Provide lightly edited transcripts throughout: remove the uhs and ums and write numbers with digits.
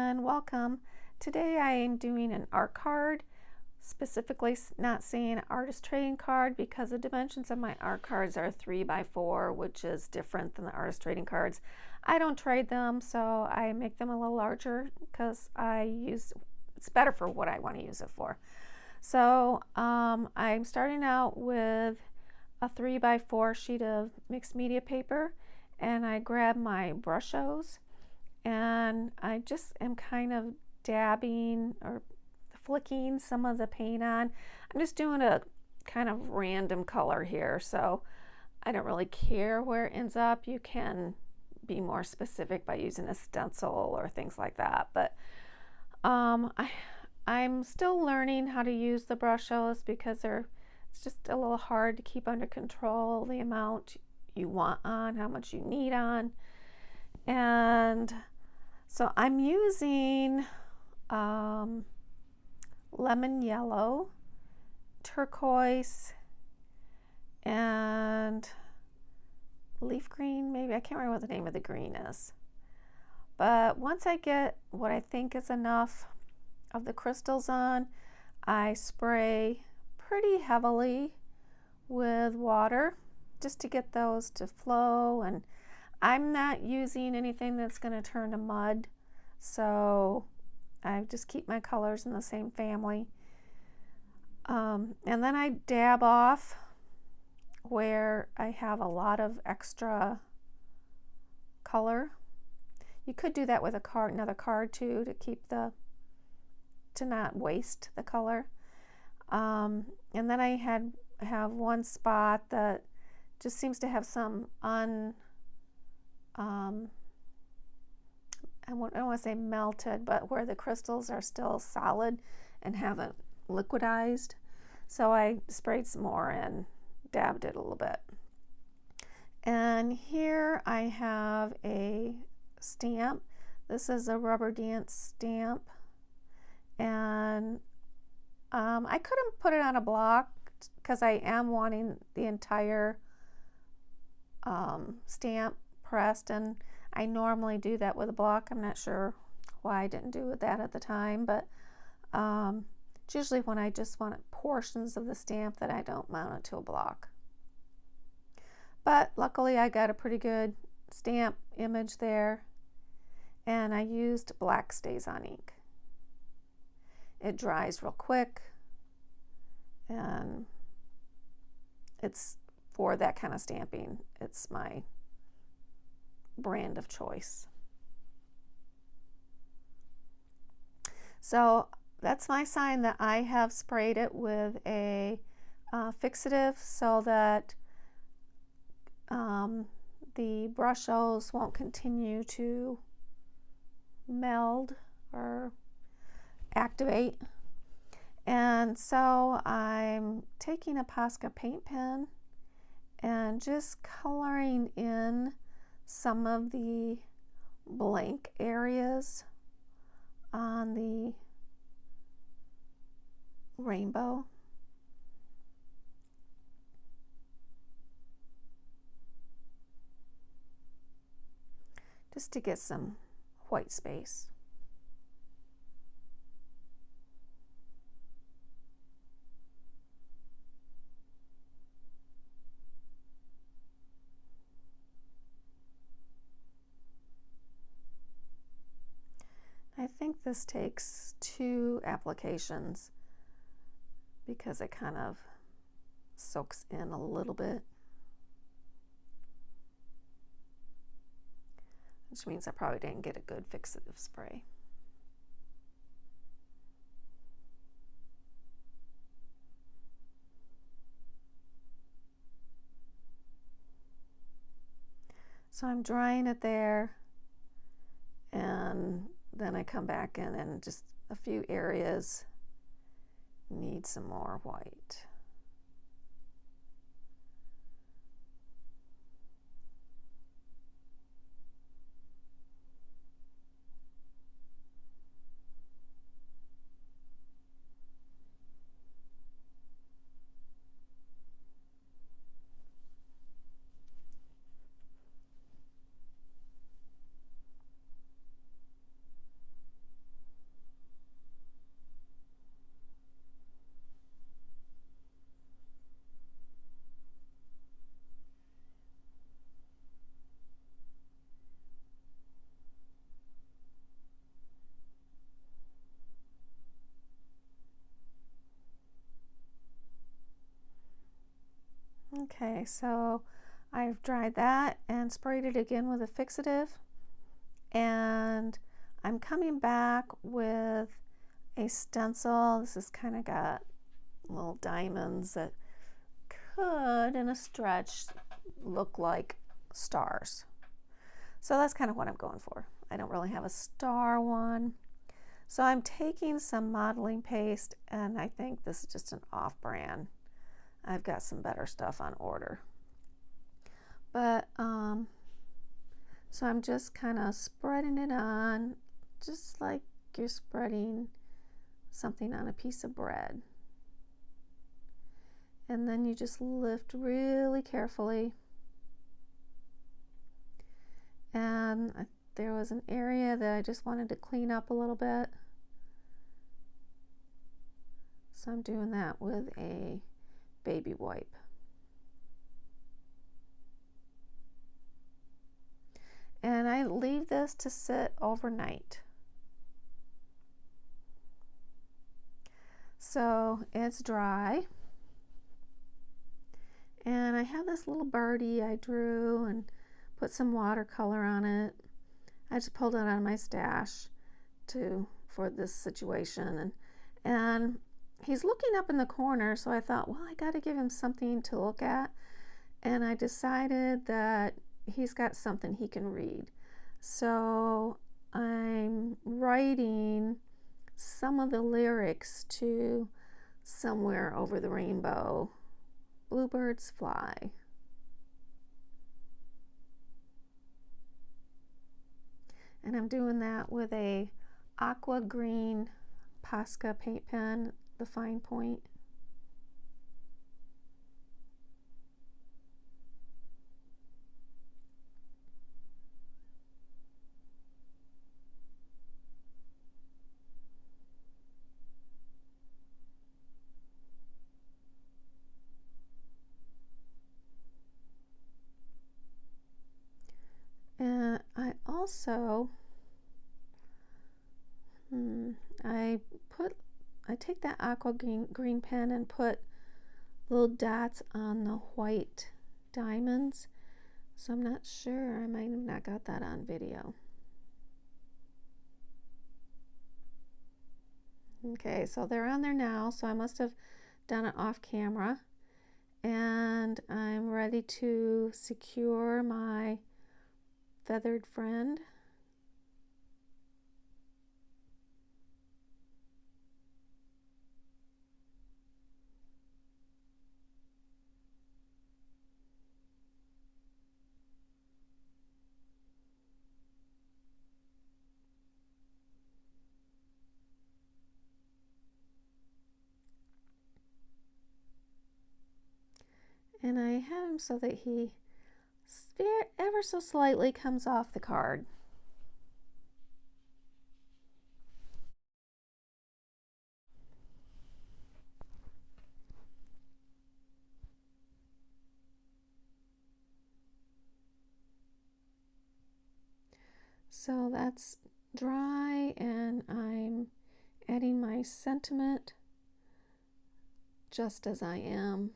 and welcome. Today I am doing an art card, specifically not saying artist trading card because the dimensions of my art cards are 3x4, which is different than the artist trading cards. I don't trade them, so I make them a little larger because it's better for what I want to use it for. So I'm starting out with a 3x4 sheet of mixed media paper, and I grab my Brushos and I just am kind of dabbing or flicking some of the paint on. I'm just doing a kind of random color here, so I don't really care where it ends up. You can be more specific by using a stencil or things like that, but I'm still learning how to use the Brushos because it's just a little hard to keep under control the amount you want on, how much you need on. And so I'm using lemon yellow, turquoise, and leaf green, maybe. I can't remember what the name of the green is. But once I get what I think is enough of the crystals on, I spray pretty heavily with water just to get those to flow. And I'm not using anything that's going to turn to mud, so I just keep my colors in the same family. And then I dab off where I have a lot of extra color. You could do that with another card too, to not waste the color. And then I have one spot that just seems to have some I don't want to say melted, but where the crystals are still solid and haven't liquidized. So I sprayed some more and dabbed it a little bit. And here I have a stamp. This is a rubber dance stamp. And I couldn't put it on a block because I am wanting the entire stamp pressed, and I normally do that with a block. I'm not sure why I didn't do that at the time, but it's usually when I just want portions of the stamp that I don't mount it to a block. But luckily I got a pretty good stamp image there, and I used black StazOn ink. It dries real quick, and it's for that kind of stamping. It's my brand of choice. So that's my sign that I have sprayed it with a fixative so that the Brushos won't continue to meld or activate. And so I'm taking a Posca Paint Pen and just coloring in some of the blank areas on the rainbow. Just to get some white space. I think this takes 2 applications because it kind of soaks in a little bit, which means I probably didn't get a good fixative spray. So I'm drying it there, and then I come back in and just a few areas need some more white. Okay, so I've dried that and sprayed it again with a fixative, and I'm coming back with a stencil. This has kind of got little diamonds that could, in a stretch, look like stars. So that's kind of what I'm going for. I don't really have a star one. So I'm taking some modeling paste, and I think this is just an off-brand. I've got some better stuff on order. But, so I'm just kind of spreading it on, just like you're spreading something on a piece of bread. And then you just lift really carefully. And there was an area that I just wanted to clean up a little bit. So I'm doing that with a baby wipe. And I leave this to sit overnight. So it's dry. And I have this little birdie I drew and put some watercolor on it. I just pulled it out of my stash for this situation. And he's looking up in the corner, so I thought, well, I got to give him something to look at. And I decided that he's got something he can read. So I'm writing some of the lyrics to Somewhere Over the Rainbow, Bluebirds Fly. And I'm doing that with a aqua-green Posca Paint Pen, the fine point. And I also, I take that aqua green pen and put little dots on the white diamonds. So I'm not sure, I might have not got that on video. Okay, so they're on there now, so I must have done it off camera. And I'm ready to secure my feathered friend. And I have him so that he ever so slightly comes off the card. So that's dry, and I'm adding my sentiment, just as I am.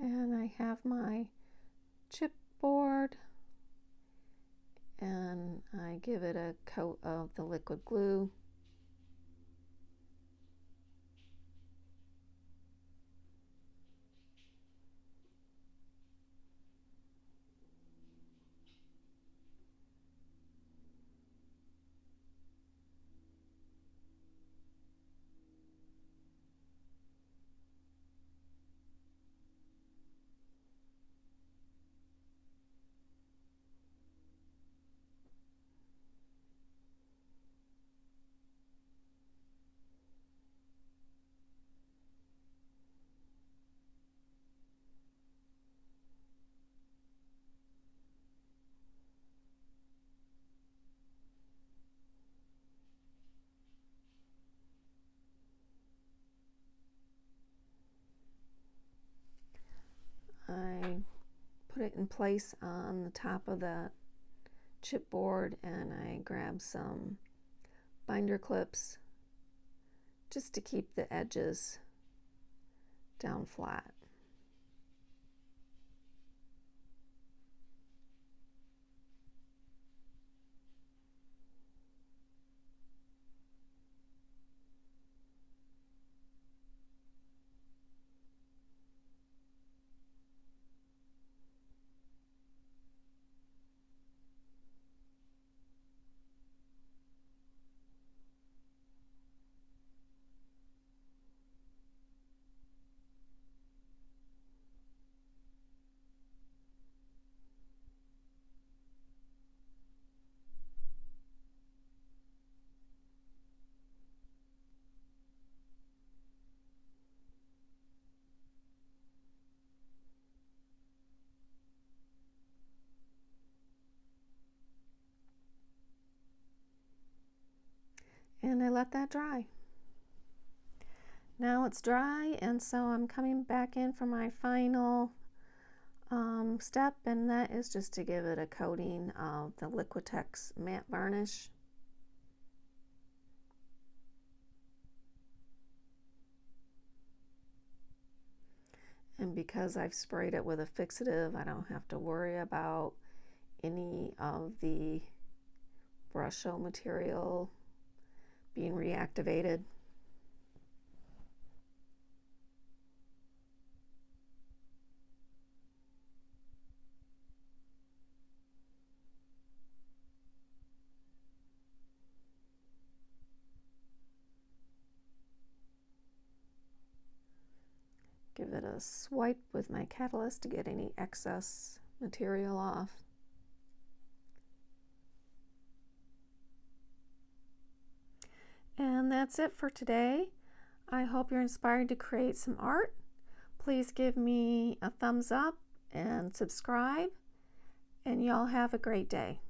And I have my chipboard, and I give it a coat of the liquid glue. put it in place on the top of the chipboard, and I grab some binder clips just to keep the edges down flat. And I let that dry. Now it's dry, and so I'm coming back in for my final step, and that is just to give it a coating of the Liquitex matte varnish. And because I've sprayed it with a fixative, I don't have to worry about any of the Brusho material being reactivated. Give it a swipe with my catalyst to get any excess material off. And that's it for today. I hope you're inspired to create some art. Please give me a thumbs up and subscribe, and y'all have a great day.